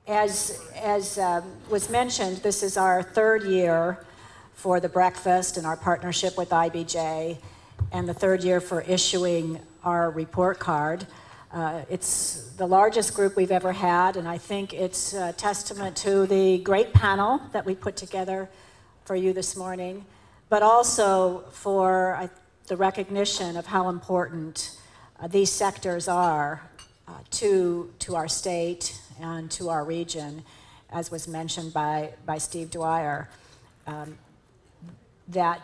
as was mentioned, this is our third year for the breakfast and our partnership with IBJ, and the third year for issuing our report card. It's the largest group we've ever had, and I think it's a testament to the great panel that we put together for you this morning, but also for the recognition of how important these sectors are to our state and to our region, as was mentioned by Steve Dwyer, that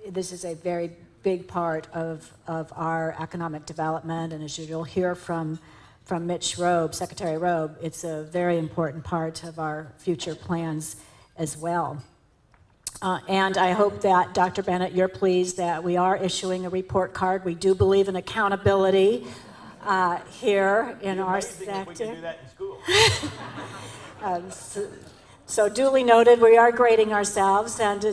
this is a very big part of our economic development, and as you'll hear from Mitch Robe, Secretary Robe, it's a very important part of our future plans as well. And I hope that, Dr. Bennett, you're pleased that we are issuing a report card. We do believe in accountability here in our sector. We can do that in school. So duly noted, we are grading ourselves, and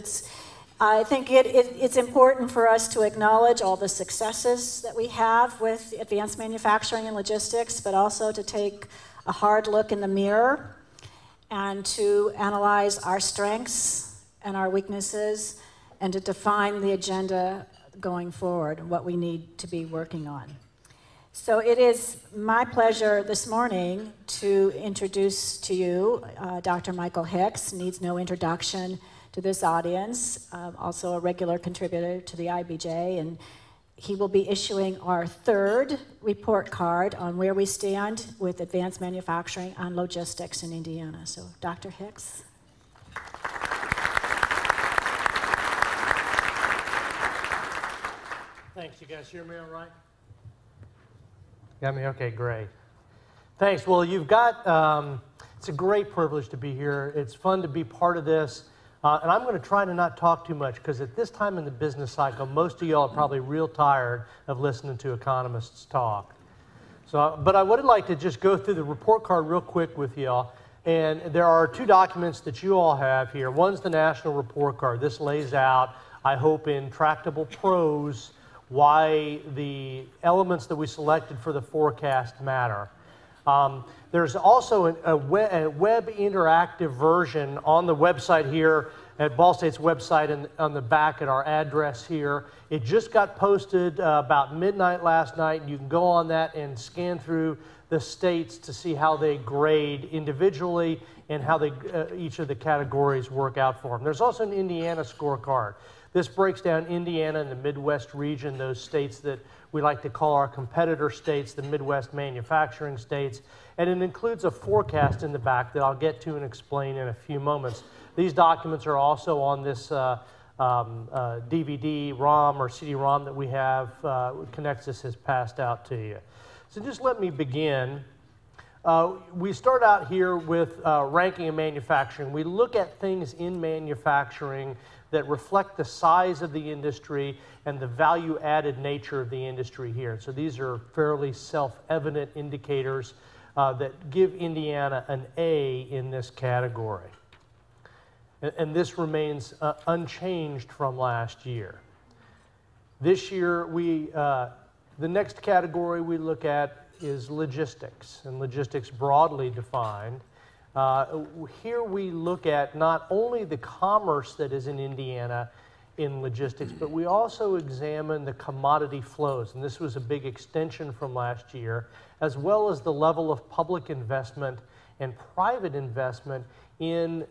I think it's important for us to acknowledge all the successes that we have with advanced manufacturing and logistics, but also to take a hard look in the mirror and to analyze our strengths and our weaknesses, and to define the agenda going forward and what we need to be working on. So it is my pleasure this morning to introduce to you Dr. Michael Hicks. Needs no introduction to this audience, also a regular contributor to the IBJ, and he will be issuing our third report card on where we stand with advanced manufacturing and logistics in Indiana. So Dr. Hicks. Thanks. You guys hear me all right? Got me? Okay, great. Thanks. Well, you've got, it's a great privilege to be here. It's fun to be part of this. And I'm going to try to not talk too much, because at this time in the business cycle, most of y'all are probably real tired of listening to economists talk. So, but I would like to just go through the report card real quick with y'all. And there are two documents that you all have here. One's the National Report Card. This lays out, I hope in tractable prose, why the elements that we selected for the forecast matter. There's also a web interactive version on the website here at Ball State's website, and on the back at our address here. It just got posted about midnight last night, and you can go on that and scan through the states to see how they grade individually and how they, each of the categories work out for them. There's also an Indiana scorecard. This breaks down Indiana and the Midwest region, those states that we like to call our competitor states, the Midwest manufacturing states, and it includes a forecast in the back that I'll get to and explain in a few moments. These documents are also on this DVD, ROM, or CD-ROM that we have. Connexus has passed out to you. So just let me begin. We start out here with ranking of manufacturing. We look at things in manufacturing that reflect the size of the industry and the value-added nature of the industry here. So these are fairly self-evident indicators that give Indiana an A in this category. And this remains unchanged from last year. This year, the next category we look at is logistics, and logistics broadly defined. Here we look at not only the commerce that is in Indiana in logistics, but we also examine the commodity flows, and this was a big extension from last year, as well as the level of public investment and private investment in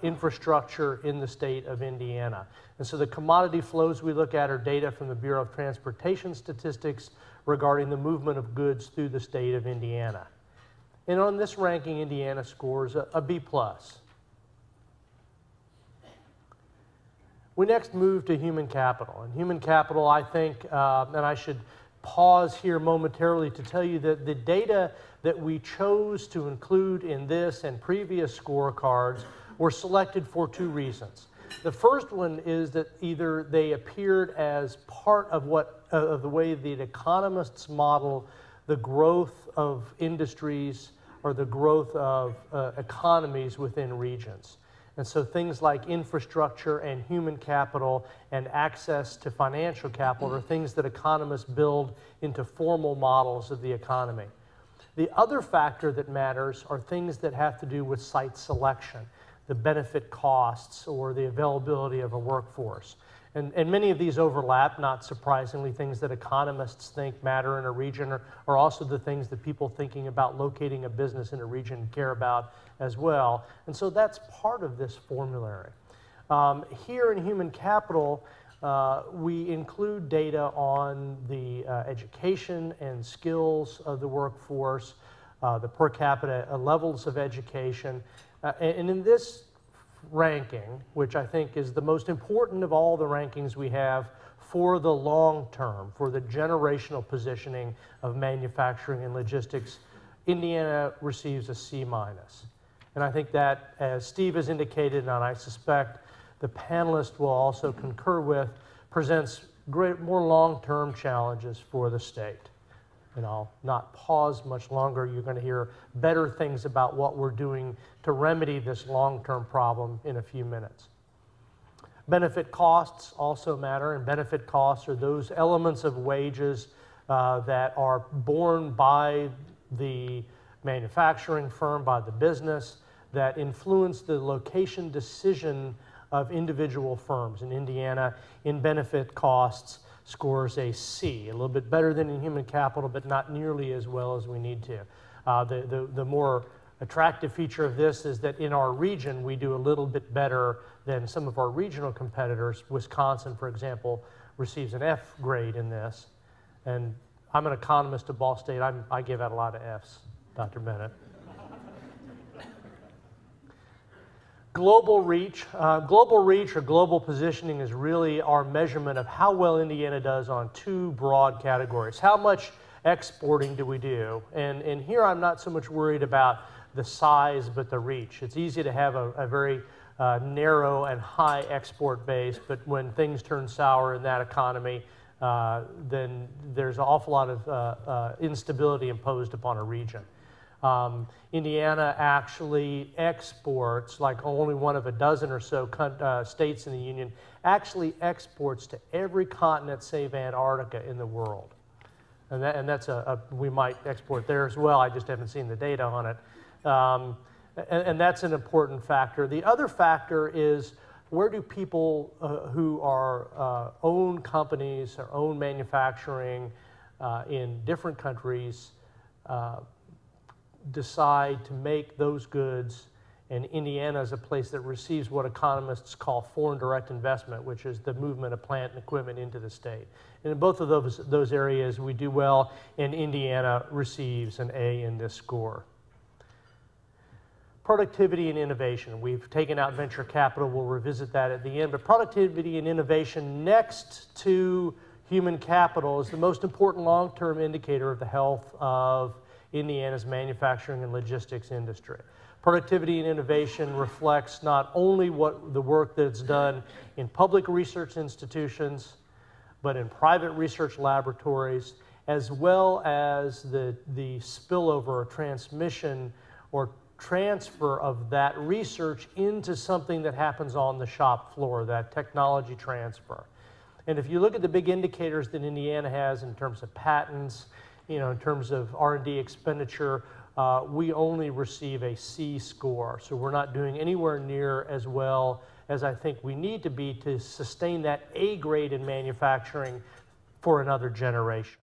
infrastructure in the state of Indiana. And so the commodity flows we look at are data from the Bureau of Transportation Statistics regarding the movement of goods through the state of Indiana. And on this ranking, Indiana scores a B+. We next move to human capital. And human capital, I think, and I should pause here momentarily to tell you that the data that we chose to include in this and previous scorecards were selected for two reasons. The first one is that either they appeared as part of the way the economists model the growth of industries or the growth of economies within regions. And so things like infrastructure and human capital and access to financial capital are things that economists build into formal models of the economy. The other factor that matters are things that have to do with site selection, the benefit costs or the availability of a workforce. And many of these overlap, not surprisingly. Things that economists think matter in a region are also the things that people thinking about locating a business in a region care about as well. And so that's part of this formulary. Here in human capital, we include data on the education and skills of the workforce, the per capita levels of education. And in this ranking, which I think is the most important of all the rankings we have for the long term, for the generational positioning of manufacturing and logistics, Indiana receives a C-. And I think that, as Steve has indicated, and I suspect the panelists will also concur with, presents more long-term challenges for the state. And I'll not pause much longer. You're going to hear better things about what we're doing to remedy this long-term problem in a few minutes. Benefit costs also matter, and benefit costs are those elements of wages that are borne by the manufacturing firm, by the business, that influence the location decision of individual firms. In Indiana, in benefit costs, scores a C, a little bit better than in human capital, but not nearly as well as we need to. The more attractive feature of this is that in our region, we do a little bit better than some of our regional competitors. Wisconsin, for example, receives an F grade in this. And I'm an economist at Ball State. I give out a lot of Fs, Dr. Bennett. Global reach or global positioning is really our measurement of how well Indiana does on two broad categories. How much exporting do we do? And here I'm not so much worried about the size, but the reach. It's easy to have a very narrow and high export base, but when things turn sour in that economy, then there's an awful lot of instability imposed upon a region. Indiana actually exports, like only one of a dozen or so states in the Union, actually exports to every continent save Antarctica in the world. And that's we might export there as well. I just haven't seen the data on it. And that's an important factor. The other factor is, where do people who are own companies or own manufacturing in different countries decide to make those goods? And Indiana is a place that receives what economists call foreign direct investment, which is the movement of plant and equipment into the state. And in both of those areas, we do well, and Indiana receives an A in this score. Productivity and innovation. We've taken out venture capital. We'll revisit that at the end. But productivity and innovation next to human capital is the most important long-term indicator of the health of Indiana's manufacturing and logistics industry. Productivity and innovation reflects not only the work that's done in public research institutions, but in private research laboratories, as well as the spillover or transmission or transfer of that research into something that happens on the shop floor, that technology transfer. And if you look at the big indicators that Indiana has in terms of patents, in terms of R&D expenditure, we only receive a C score. So we're not doing anywhere near as well as I think we need to be to sustain that A grade in manufacturing for another generation.